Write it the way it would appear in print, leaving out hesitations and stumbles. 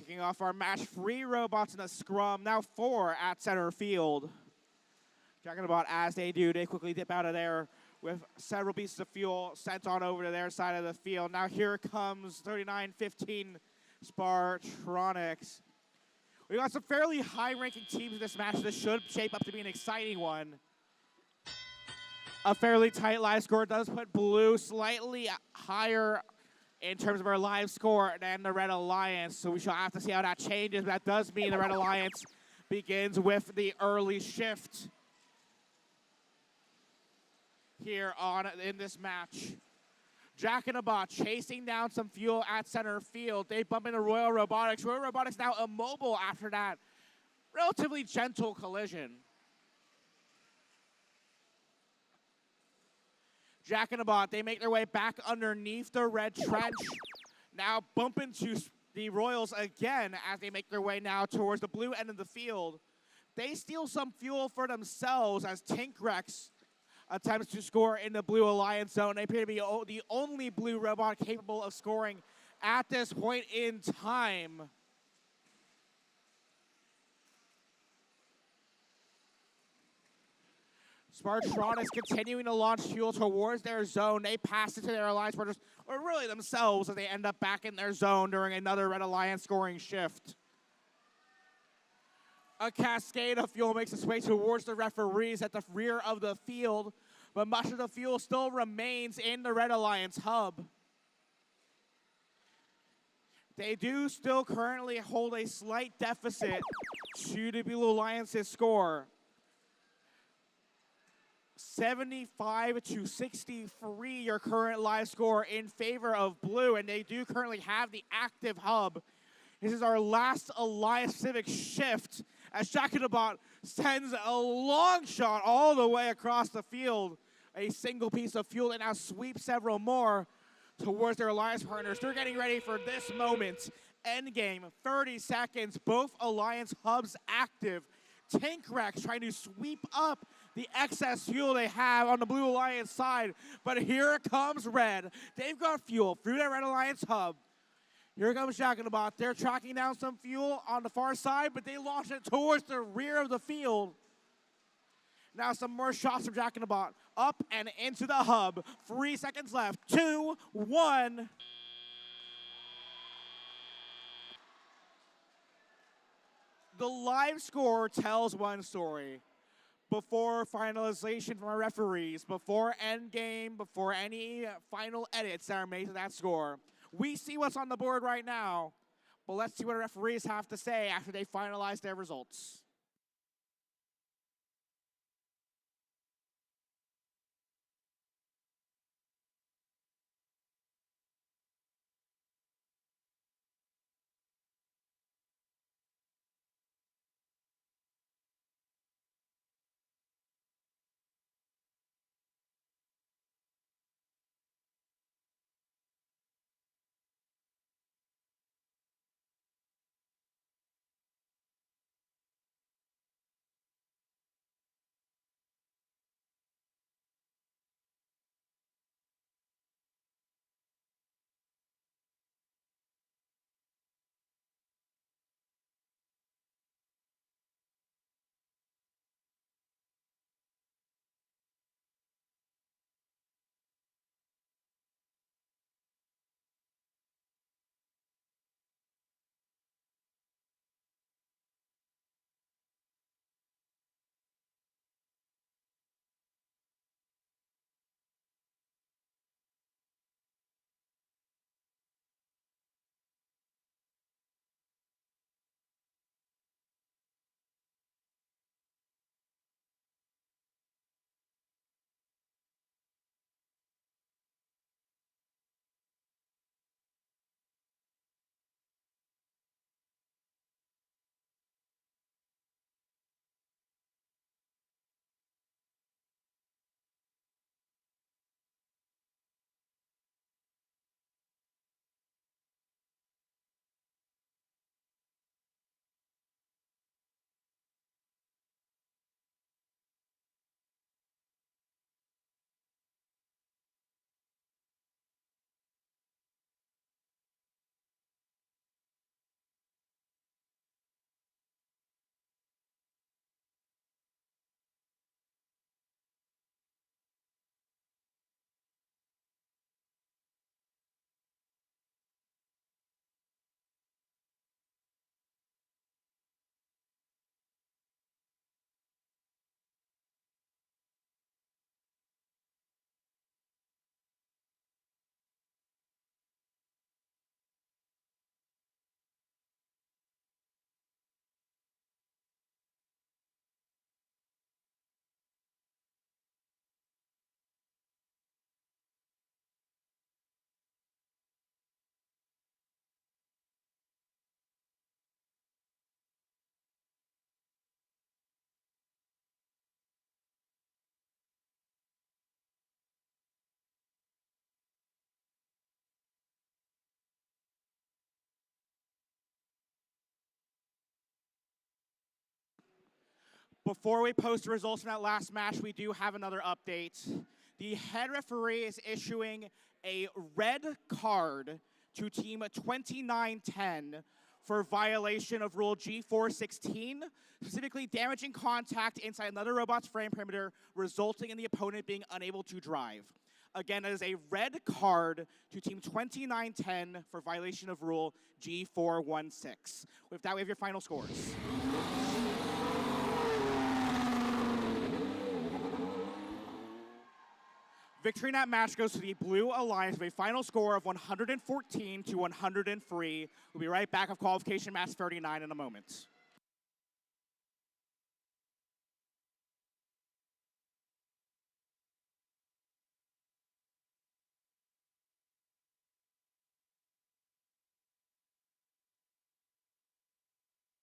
Kicking off our match, 3 robots in a scrum, now 4 at center field. Talking about as they do, they quickly dip out of there with several pieces of fuel sent on over to their side of the field. Now here comes 3915 Spartronics. We got some fairly high-ranking teams in this match. This should shape up to be an exciting one. A fairly tight live score does put blue slightly higher in terms of our live score than the Red Alliance, so we shall have to see how that changes. That does mean the Red Alliance begins with the early shift here in this match. Jack and the Bot chasing down some fuel at center field. They bump into Royal Robotics. Royal Robotics now immobile after that relatively gentle collision. Jack and the Bot, they make their way back underneath the red trench. Now bump into the Royals again as they make their way now towards the blue end of the field. They steal some fuel for themselves as Tinkrex attempts to score in the Blue Alliance zone. They appear to be the only blue robot capable of scoring at this point in time. Spartronics continuing to launch fuel towards their zone. They pass it to their Alliance partners, or really themselves, as they end up back in their zone during another Red Alliance scoring shift. A cascade of fuel makes its way towards the referees at the rear of the field, but much of the fuel still remains in the Red Alliance hub. They do still currently hold a slight deficit to the Blue Alliance's score. 75-63, your current live score in favor of blue, and they do currently have the active hub. This is our last Alliance-specific shift as Jack and the Bot sends a long shot all the way across the field. A single piece of fuel and now sweeps several more towards their Alliance partners. They're getting ready for this moment. Endgame, 30 seconds, both Alliance hubs active. Tinkrex trying to sweep up the excess fuel they have on the Blue Alliance side. But here comes Red. They've got fuel through their Red Alliance hub. Here comes Jack and the Bot. They're tracking down some fuel on the far side, but they launch it towards the rear of the field. Now some more shots from Jack and the Bot. Up and into the hub. 3 seconds left. 2, 1. The live score tells one story. Before finalization from our referees, before endgame, before any final edits that are made to that score, we see what's on the board right now, but let's see what our referees have to say after they finalize their results. Before we post the results from that last match, we do have another update. The head referee is issuing a red card to Team 2910 for violation of Rule G416, specifically damaging contact inside another robot's frame perimeter, resulting in the opponent being unable to drive. Again, that is a red card to Team 2910 for violation of Rule G416. With that, we have your final scores. Victory in that match goes to the Blue Alliance with a final score of 114 to 103. We'll be right back with qualification match 39 in a moment.